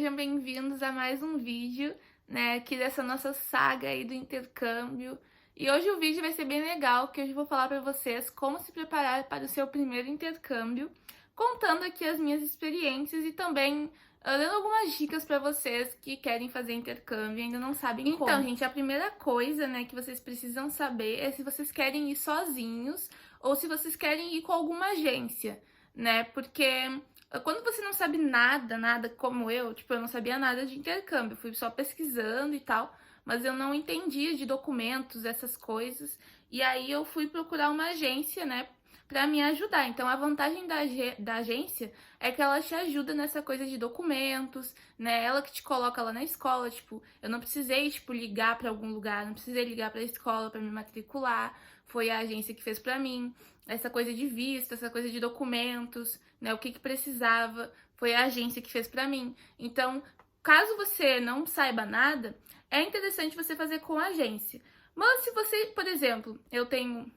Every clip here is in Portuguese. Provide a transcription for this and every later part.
sejam bem-vindos a mais um vídeo, né, aqui dessa nossa saga aí do intercâmbio. E hoje o vídeo vai ser bem legal, que hoje eu vou falar para vocês como se preparar para o seu primeiro intercâmbio, contando aqui as minhas experiências e também dando algumas dicas para vocês que querem fazer intercâmbio e ainda não sabem como. Então, gente, a primeira coisa, né, que vocês precisam saber é se vocês querem ir sozinhos ou se vocês querem ir com alguma agência, né, porque quando você não sabe nada como eu não sabia nada de intercâmbio, fui só pesquisando e tal, mas eu não entendia de documentos, essas coisas, e aí eu fui procurar uma agência, né, pra me ajudar. Então a vantagem da agência é que ela te ajuda nessa coisa de documentos, né, ela que te coloca lá na escola, tipo, eu não precisei, ligar pra algum lugar, não precisei ligar pra escola pra me matricular, foi a agência que fez pra mim. Essa coisa de visto, essa coisa de documentos, né, o que precisava, foi a agência que fez pra mim. Então, caso você não saiba nada, é interessante você fazer com a agência. Mas se você, por exemplo, eu tenho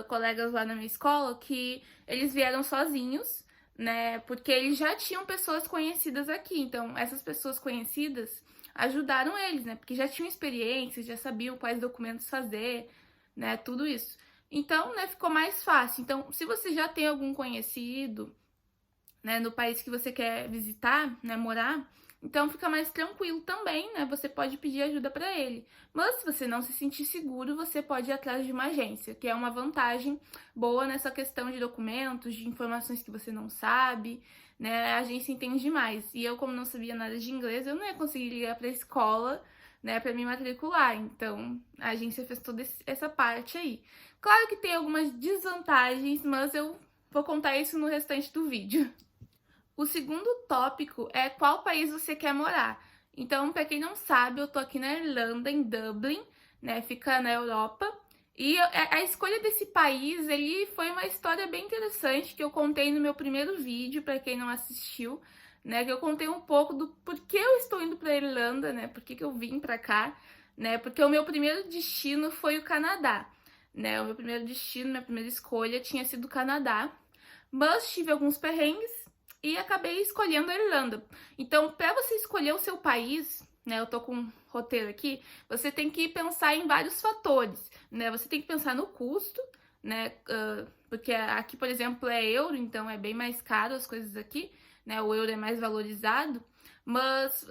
colegas lá na minha escola que eles vieram sozinhos, né, porque eles já tinham pessoas conhecidas aqui. Então, essas pessoas conhecidas ajudaram eles, né, porque já tinham experiência, já sabiam quais documentos fazer, né, tudo isso. Então, né, ficou mais fácil. Então, se você já tem algum conhecido, né, no país que você quer visitar, né, morar, então fica mais tranquilo também, né, você pode pedir ajuda para ele. Mas se você não se sentir seguro, você pode ir atrás de uma agência, que é uma vantagem boa nessa questão de documentos, de informações que você não sabe, né, a agência entende mais. E eu, como não sabia nada de inglês, eu não ia conseguir ligar para a escola, né, para me matricular. Então, a agência fez toda essa parte aí. Claro que tem algumas desvantagens, mas eu vou contar isso no restante do vídeo. O segundo tópico é qual país você quer morar. Então, para quem não sabe, eu tô aqui na Irlanda, em Dublin, né? Fica na Europa. E a escolha desse país, ele foi uma história bem interessante que eu contei no meu primeiro vídeo, para quem não assistiu, né? Que eu contei um pouco do porquê eu estou indo para Irlanda, né? Por que eu vim para cá, né? Porque o meu primeiro destino foi o Canadá, né? O meu primeiro destino, minha primeira escolha tinha sido o Canadá, mas tive alguns perrengues e acabei escolhendo a Irlanda. Então, para você escolher o seu país, né, eu tô com um roteiro aqui, você tem que pensar em vários fatores, né? Você tem que pensar no custo, né? Porque aqui, por exemplo, é euro, então é bem mais caro as coisas aqui, né? O euro é mais valorizado. Mas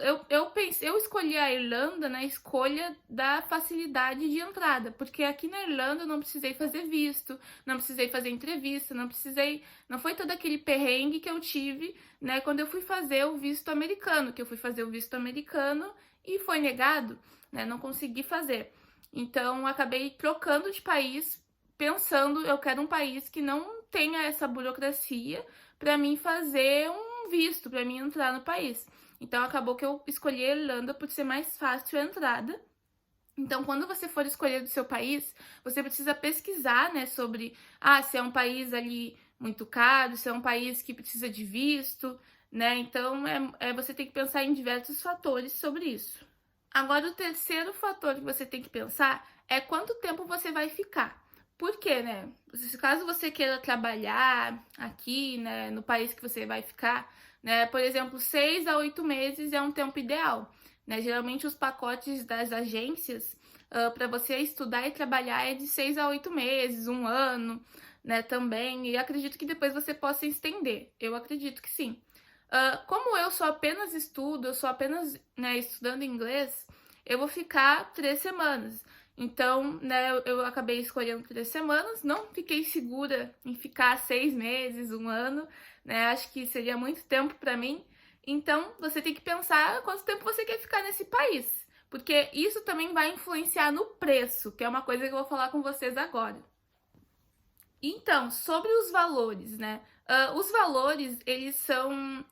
eu escolhi a Irlanda na escolha da facilidade de entrada, porque aqui na Irlanda eu não precisei fazer visto, não precisei fazer entrevista, não foi todo aquele perrengue que eu tive, né, quando eu fui fazer o visto americano, e foi negado, né, não consegui fazer. Então acabei trocando de país, pensando, eu quero um país que não tenha essa burocracia para mim fazer um visto, para mim entrar no país. Então acabou que eu escolhi a Irlanda por ser mais fácil a entrada. Então, quando você for escolher do seu país, você precisa pesquisar, né, sobre se é um país ali muito caro, se é um país que precisa de visto, né? Então, você tem que pensar em diversos fatores sobre isso. Agora, o terceiro fator que você tem que pensar é quanto tempo você vai ficar. Por quê, né? Caso você queira trabalhar aqui, né, no país que você vai ficar, né, por exemplo, 6 a 8 meses é um tempo ideal, né? Geralmente os pacotes das agências para você estudar e trabalhar é de 6 a 8 meses, um ano, né, também, e acredito que depois você possa estender. Eu acredito que sim. Como eu só apenas estudo, eu sou apenas, né, estudando inglês, eu vou ficar 3 semanas. Então, né, eu acabei escolhendo 3 semanas, não fiquei segura em ficar 6 meses, um ano, né, acho que seria muito tempo para mim. Então, você tem que pensar quanto tempo você quer ficar nesse país, porque isso também vai influenciar no preço, que é uma coisa que eu vou falar com vocês agora. Então, sobre os valores, né? Os valores, eles são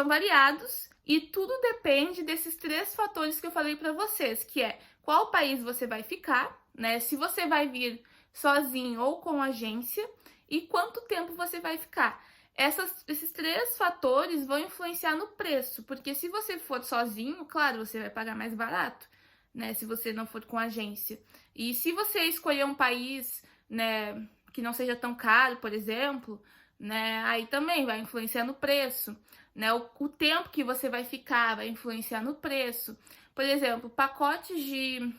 variados e tudo depende desses 3 fatores que eu falei para vocês, que é qual país você vai ficar, né? Se você vai vir sozinho ou com agência e quanto tempo você vai ficar. Esses 3 fatores vão influenciar no preço, porque se você for sozinho, claro, você vai pagar mais barato, né? Se você não for com agência. E se você escolher um país, né, que não seja tão caro, por exemplo, né? Aí também vai influenciar no preço, né? O tempo que você vai ficar vai influenciar no preço. Por exemplo, pacotes de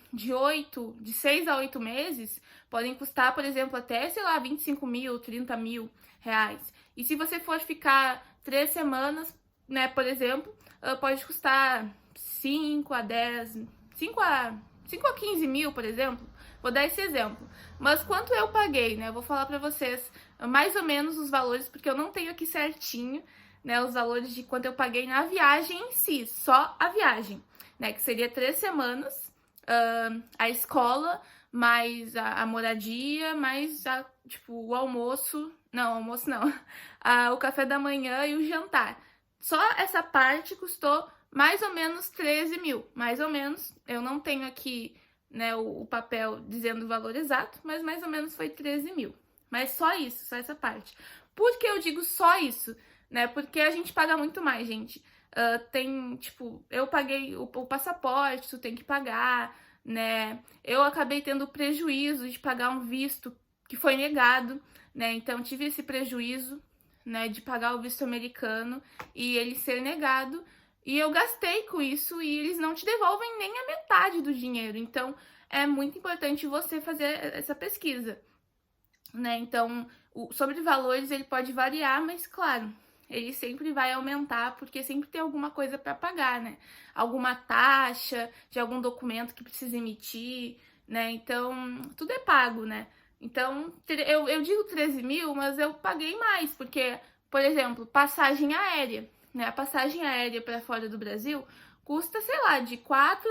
6 a 8 meses podem custar, por exemplo, até, sei lá, 25 mil, 30 mil reais. E se você for ficar 3 semanas, né, por exemplo, pode custar 5 a 10, 5 a 15 mil, por exemplo. Vou dar esse exemplo. Mas quanto eu paguei, né? Eu vou falar pra vocês mais ou menos os valores, porque eu não tenho aqui certinho, né, os valores de quanto eu paguei na viagem em si, só a viagem, né, que seria 3 semanas, a escola, mais a moradia, mais tipo, o almoço não, o café da manhã e o jantar. Só essa parte custou mais ou menos 13 mil, mais ou menos. Eu não tenho aqui, né, o papel dizendo o valor exato, mas mais ou menos foi 13 mil. Mas só isso, só essa parte. Por que eu digo só isso? Né? Porque a gente paga muito mais, gente. Tem, tipo, eu paguei o passaporte, tu tem que pagar, né? Eu acabei tendo prejuízo de pagar um visto que foi negado, né? Então tive esse prejuízo, né, de pagar o visto americano e ele ser negado. E eu gastei com isso e eles não te devolvem nem a metade do dinheiro. Então é muito importante você fazer essa pesquisa, né? Então, sobre valores ele pode variar, mas claro, ele sempre vai aumentar porque sempre tem alguma coisa para pagar, né? Alguma taxa de algum documento que precisa emitir, né? Então, tudo é pago, né? Então, eu digo 13 mil, mas eu paguei mais, porque, por exemplo, passagem aérea, né? A passagem aérea para fora do Brasil custa, sei lá, de 4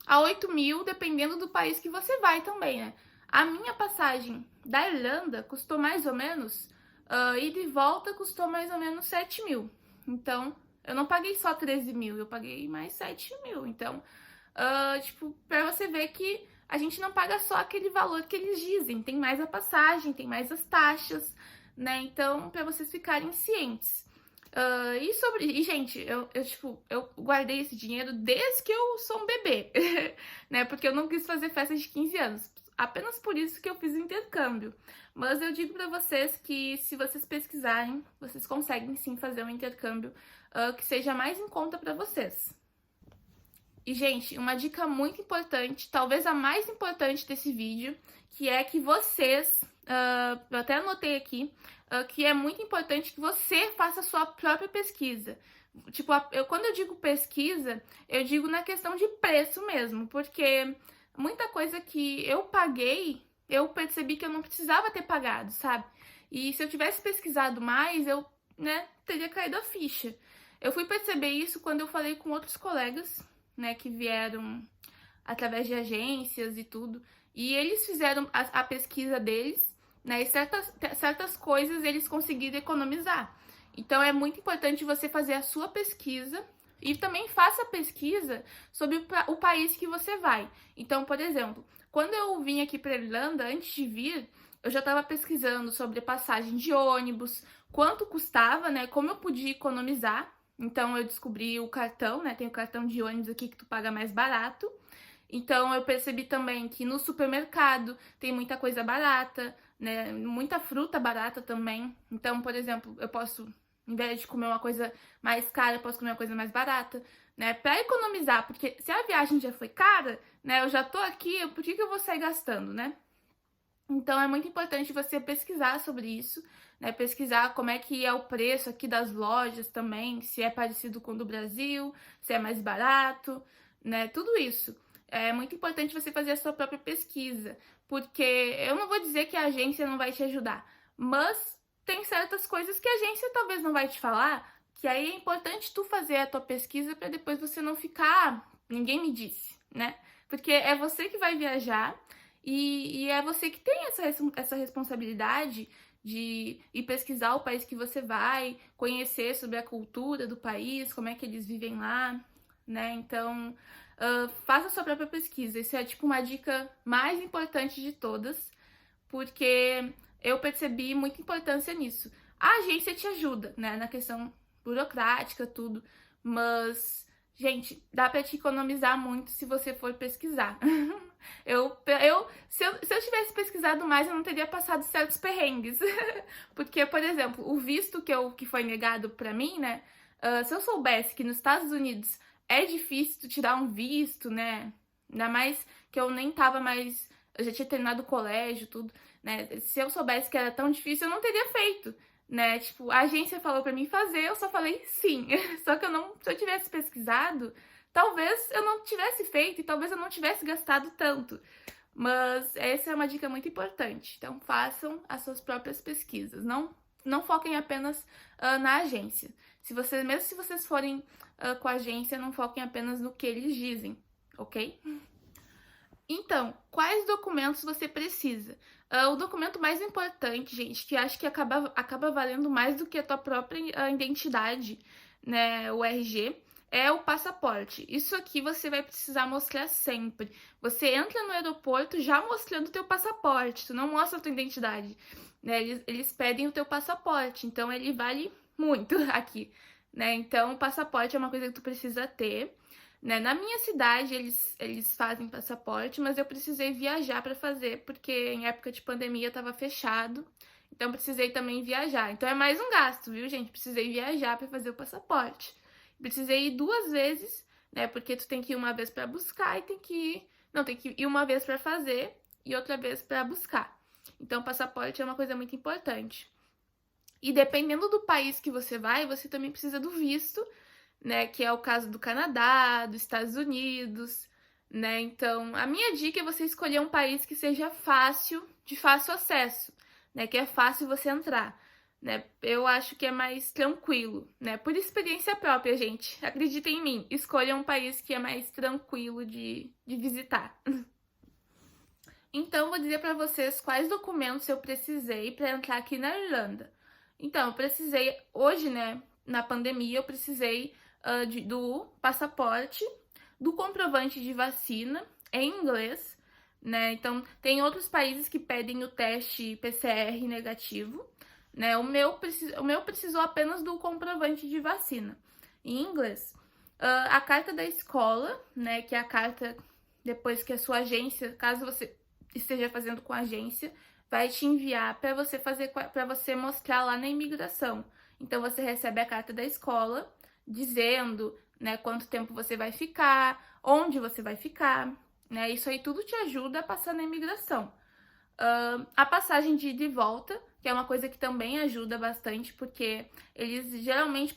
a 8 mil, dependendo do país que você vai também, né? A minha passagem da Irlanda custou mais ou menos, e de volta custou mais ou menos 7 mil. Então, eu não paguei só 13 mil, eu paguei mais 7 mil. Então, tipo, pra você ver que a gente não paga só aquele valor que eles dizem, tem mais a passagem, tem mais as taxas, né? Então, pra vocês ficarem cientes. E gente, eu guardei esse dinheiro desde que eu sou um bebê, né? Porque eu não quis fazer festa de 15 anos. Apenas por isso que eu fiz o intercâmbio. Mas eu digo pra vocês que se vocês pesquisarem, vocês conseguem sim fazer um intercâmbio que seja mais em conta pra vocês. E, gente, uma dica muito importante, talvez a mais importante desse vídeo, que é que vocês, eu até anotei aqui, que é muito importante que você faça a sua própria pesquisa. Tipo, quando eu digo pesquisa, eu digo na questão de preço mesmo, porque muita coisa que eu paguei, eu percebi que eu não precisava ter pagado, sabe? E se eu tivesse pesquisado mais, eu, né, teria caído a ficha. Eu fui perceber isso quando eu falei com outros colegas, né, que vieram através de agências e tudo, e eles fizeram a pesquisa deles, né, e certas coisas eles conseguiram economizar. Então é muito importante você fazer a sua pesquisa e também faça pesquisa sobre o país que você vai. Então, por exemplo, quando eu vim aqui para Irlanda, antes de vir, eu já estava pesquisando sobre passagem de ônibus, quanto custava, né, como eu podia economizar. Então eu descobri o cartão, né? Tem o cartão de ônibus aqui que tu paga mais barato. Então eu percebi também que no supermercado tem muita coisa barata, né? Muita fruta barata também. Então, por exemplo, eu posso, em vez de comer uma coisa mais cara, eu posso comer uma coisa mais barata, né? Pra economizar, porque se a viagem já foi cara, né? Eu já tô aqui, por que eu vou sair gastando, né? Então é muito importante você pesquisar sobre isso, né? Pesquisar como é que é o preço aqui das lojas também, se é parecido com o do Brasil, se é mais barato, né? Tudo isso. É muito importante você fazer a sua própria pesquisa, porque eu não vou dizer que a agência não vai te ajudar, mas tem certas coisas que a agência talvez não vai te falar, que aí é importante tu fazer a tua pesquisa para depois você não ficar, ninguém me disse, né? Porque é você que vai viajar. E é você que tem essa responsabilidade de ir pesquisar o país que você vai, conhecer sobre a cultura do país, como é que eles vivem lá, né? Então, faça a sua própria pesquisa. Isso é, tipo, uma dica mais importante de todas, porque eu percebi muita importância nisso. A agência te ajuda, né? Na questão burocrática, tudo, mas Gente, dá pra te economizar muito se você for pesquisar. Se eu tivesse pesquisado mais, eu não teria passado certos perrengues. Porque, por exemplo, o visto que foi negado pra mim, né? Se eu soubesse que nos Estados Unidos é difícil tu tirar um visto, né? Ainda mais que eu nem tava mais... Eu já tinha terminado o colégio, tudo, né? Se eu soubesse que era tão difícil, eu não teria feito, né? Tipo, a agência falou pra mim fazer, eu só falei sim. Só que se eu tivesse pesquisado, talvez eu não tivesse feito e talvez eu não tivesse gastado tanto. Mas essa é uma dica muito importante. Então, façam as suas próprias pesquisas. Não foquem apenas na agência. Mesmo se vocês forem com a agência, não foquem apenas no que eles dizem, ok? Então, quais documentos você precisa? O documento mais importante, gente, que acho que acaba valendo mais do que a tua própria identidade, né, o RG, é o passaporte. Isso aqui você vai precisar mostrar sempre. Você entra no aeroporto já mostrando o teu passaporte, tu não mostra a tua identidade, né? Eles pedem o teu passaporte, então ele vale muito aqui, né? Então, o passaporte é uma coisa que tu precisa ter. Né? Na minha cidade, eles fazem passaporte, mas eu precisei viajar para fazer, porque em época de pandemia estava fechado, então precisei também viajar. Então é mais um gasto, viu, gente? Precisei viajar para fazer o passaporte. Precisei ir 2 vezes, né? Porque tu tem que ir uma vez para buscar e tem que ir uma vez para fazer e outra vez para buscar. Então, passaporte é uma coisa muito importante. E dependendo do país que você vai, você também precisa do visto, né, que é o caso do Canadá, dos Estados Unidos, né? Então, a minha dica é você escolher um país que seja de fácil acesso, né, que é fácil você entrar, né? Eu acho que é mais tranquilo, né? Por experiência própria, gente. Acreditem em mim, escolha um país que é mais tranquilo de visitar. Então, vou dizer para vocês quais documentos eu precisei para entrar aqui na Irlanda. Então, eu precisei, hoje, né, na pandemia, eu precisei do passaporte, do comprovante de vacina em inglês, né? Então, tem outros países que pedem o teste PCR negativo, né? O meu precisou apenas do comprovante de vacina em inglês. A carta da escola, né? Que é a carta depois que a sua agência, caso você esteja fazendo com a agência, vai te enviar para você mostrar lá na imigração. Então, você recebe a carta da escola dizendo, né, quanto tempo você vai ficar, onde você vai ficar, né? Isso aí tudo te ajuda a passar na imigração. A passagem de ida e volta, que é uma coisa que também ajuda bastante, porque eles geralmente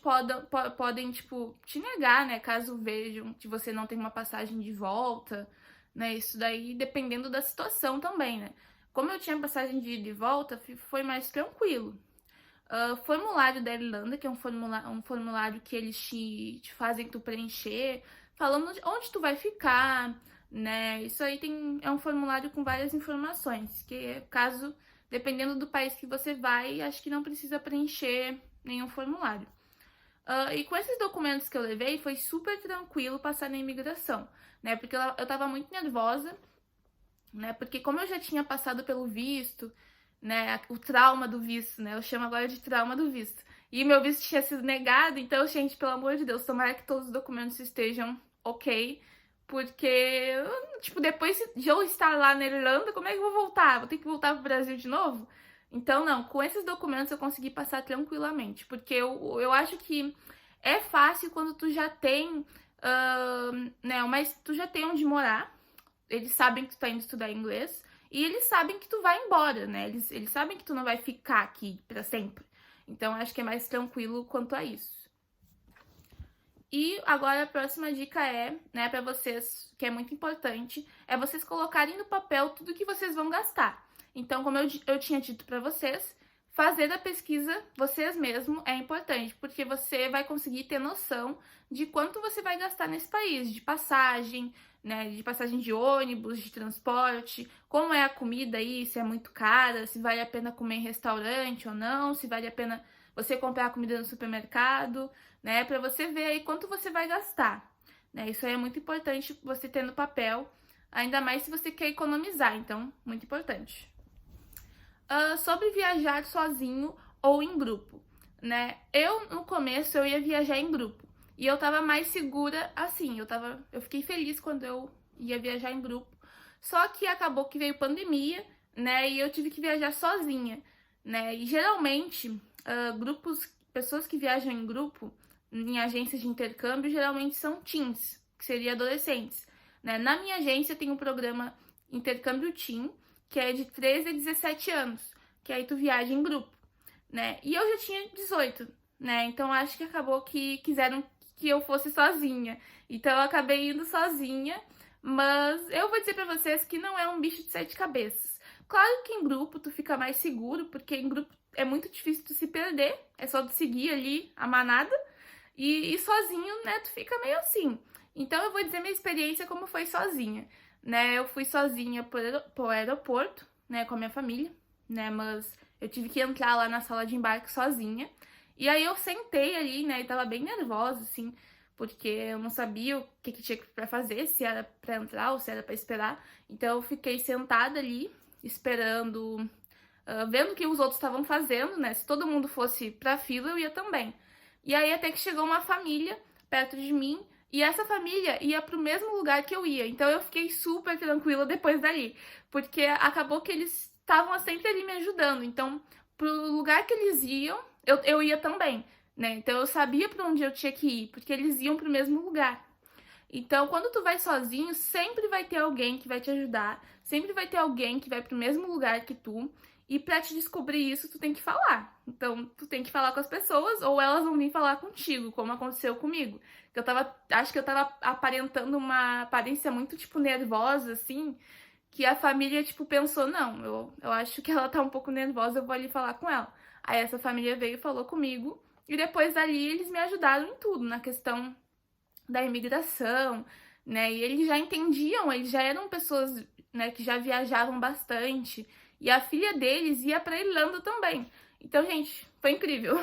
podem tipo, te negar, né, caso vejam que você não tem uma passagem de volta, né? Isso daí dependendo da situação também, né? Como eu tinha passagem de ida e volta, foi mais tranquilo. Formulário da Irlanda, que é um formulário que eles te fazem tu preencher, falando onde tu vai ficar, né? Isso aí é um formulário com várias informações, que caso, dependendo do país que você vai, acho que não precisa preencher nenhum formulário. E com esses documentos que eu levei, foi super tranquilo passar na imigração, né? Porque eu tava muito nervosa, né? Porque como eu já tinha passado pelo visto, né, o trauma do visto, né, eu chamo agora de trauma do visto, e meu visto tinha sido negado, então, gente, pelo amor de Deus, tomara que todos os documentos estejam ok, porque, tipo, depois de eu estar lá na Irlanda, como é que eu vou voltar? Vou ter que voltar pro Brasil de novo? Então, não, com esses documentos eu consegui passar tranquilamente, porque eu acho que é fácil quando tu já tem, né, mas tu já tem onde morar, eles sabem que tu tá indo estudar inglês, e eles sabem que tu vai embora, né? Eles sabem que tu não vai ficar aqui pra sempre. Então, acho que é mais tranquilo quanto a isso. E agora a próxima dica é, né, pra vocês, que é muito importante, é vocês colocarem no papel tudo que vocês vão gastar. Então, como eu tinha dito pra vocês, fazer a pesquisa vocês mesmos é importante, porque você vai conseguir ter noção de quanto você vai gastar nesse país, de passagem, né, de passagem de ônibus, de transporte, como é a comida aí, se é muito cara, se vale a pena comer em restaurante ou não, se vale a pena você comprar a comida no supermercado, né, para você ver aí quanto você vai gastar, né? Isso aí é muito importante você ter no papel, ainda mais se você quer economizar, então, muito importante. Sobre viajar sozinho ou em grupo, né? No começo, eu ia viajar em grupo. e eu tava mais segura assim, eu fiquei feliz quando eu ia viajar em grupo. Só que acabou que veio pandemia, né, e eu tive que viajar sozinha, né? E geralmente, pessoas que viajam em grupo, em agências de intercâmbio, geralmente são teens, que seria adolescentes, né? Na minha agência tem um programa Intercâmbio Teen, que é de 13 a 17 anos, que aí tu viaja em grupo, né? E eu já tinha 18, né? Então acho que acabou que quiseram que eu fosse sozinha. Então eu acabei indo sozinha, mas eu vou dizer pra vocês que não é um bicho de sete cabeças. Claro que em grupo tu fica mais seguro, porque em grupo é muito difícil tu se perder, é só tu seguir ali a manada, e sozinho, né, tu fica meio assim. Então eu vou dizer minha experiência como foi sozinha, né? Eu fui sozinha pro aeroporto, né, com a minha família, né, mas eu tive que entrar lá na sala de embarque sozinha. E aí eu sentei ali, né, e tava bem nervosa, assim, porque eu não sabia o que tinha pra fazer, se era pra entrar ou se era pra esperar. Então eu fiquei sentada ali, esperando, vendo o que os outros estavam fazendo, né? Se todo mundo fosse pra fila, eu ia também. E aí até que chegou uma família perto de mim, e essa família ia pro mesmo lugar que eu ia. Então eu fiquei super tranquila depois dali, porque acabou que eles estavam sempre ali me ajudando. Então, pro lugar que eles iam, eu ia também, né? Então eu sabia pra onde eu tinha que ir, porque eles iam pro mesmo lugar. Então, quando tu vai sozinho, sempre vai ter alguém que vai te ajudar, sempre vai ter alguém que vai pro mesmo lugar que tu, e pra te descobrir isso, tu tem que falar. Então, tu tem que falar com as pessoas, ou elas vão vir falar contigo, como aconteceu comigo. Acho que eu tava aparentando uma aparência muito, tipo, nervosa, assim, que a família, tipo, pensou, não, eu acho que ela tá um pouco nervosa, eu vou ali falar com ela. Aí essa família veio e falou comigo, e depois dali eles me ajudaram em tudo, na questão da imigração, né? E eles já entendiam, eles já eram pessoas, né, que já viajavam bastante. E a filha deles ia para Irlanda também. Então, gente, foi incrível.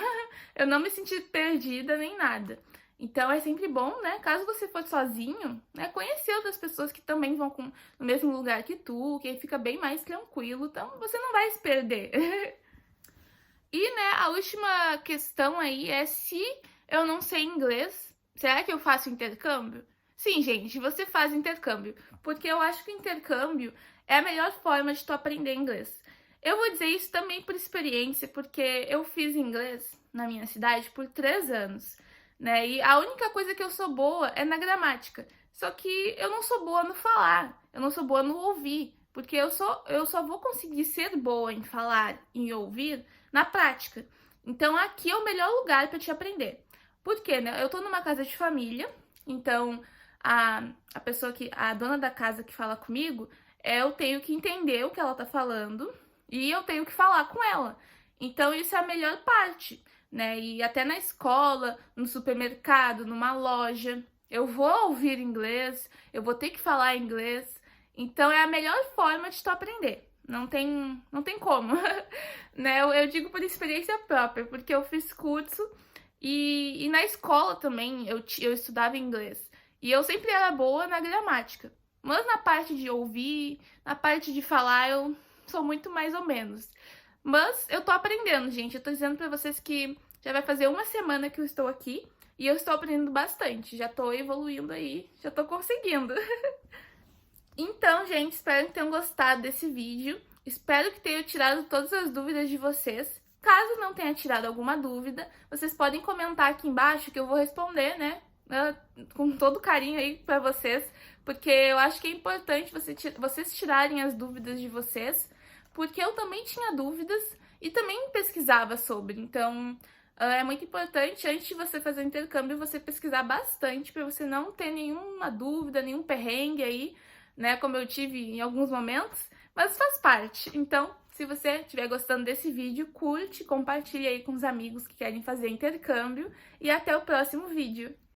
Eu não me senti perdida nem nada. Então é sempre bom, né? Caso você for sozinho, né? Conhecer outras pessoas que também vão no mesmo lugar que tu, que aí fica bem mais tranquilo. Então você não vai se perder. E, né, a última questão aí é se eu não sei inglês, será que eu faço intercâmbio? Sim, gente, você faz intercâmbio, porque eu acho que o intercâmbio é a melhor forma de tu aprender inglês. Eu vou dizer isso também por experiência, porque eu fiz inglês na minha cidade por 3 anos, né? E a única coisa que eu sou boa é na gramática. Só que eu não sou boa no falar, eu não sou boa no ouvir, porque eu só vou conseguir ser boa em falar e ouvir na prática. Então aqui é o melhor lugar para te aprender. Por quê, né? Eu tô numa casa de família, então a pessoa a dona da casa que fala comigo, eu tenho que entender o que ela tá falando e eu tenho que falar com ela. Então isso é a melhor parte, né? E até na escola, no supermercado, numa loja, eu vou ouvir inglês, eu vou ter que falar inglês. Então é a melhor forma de tu aprender. Não tem como, né? Eu digo por experiência própria, porque eu fiz curso e na escola também eu estudava inglês. E eu sempre era boa na gramática. Mas na parte de ouvir, na parte de falar, eu sou muito mais ou menos. Mas eu tô aprendendo, gente. Eu tô dizendo pra vocês que já vai fazer uma semana que eu estou aqui e eu estou aprendendo bastante. Já tô evoluindo aí, já tô conseguindo. Então, gente, espero que tenham gostado desse vídeo. Espero que tenha tirado todas as dúvidas de vocês. Caso não tenha tirado alguma dúvida, vocês podem comentar aqui embaixo que eu vou responder, né? Com todo carinho aí pra vocês, porque eu acho que é importante vocês tirarem as dúvidas de vocês, porque eu também tinha dúvidas e também pesquisava sobre. Então, é muito importante, antes de você fazer o intercâmbio, você pesquisar bastante pra você não ter nenhuma dúvida, nenhum perrengue aí, né? Como eu tive em alguns momentos, mas faz parte. Então, se você estiver gostando desse vídeo, curte, compartilhe aí com os amigos que querem fazer intercâmbio e até o próximo vídeo.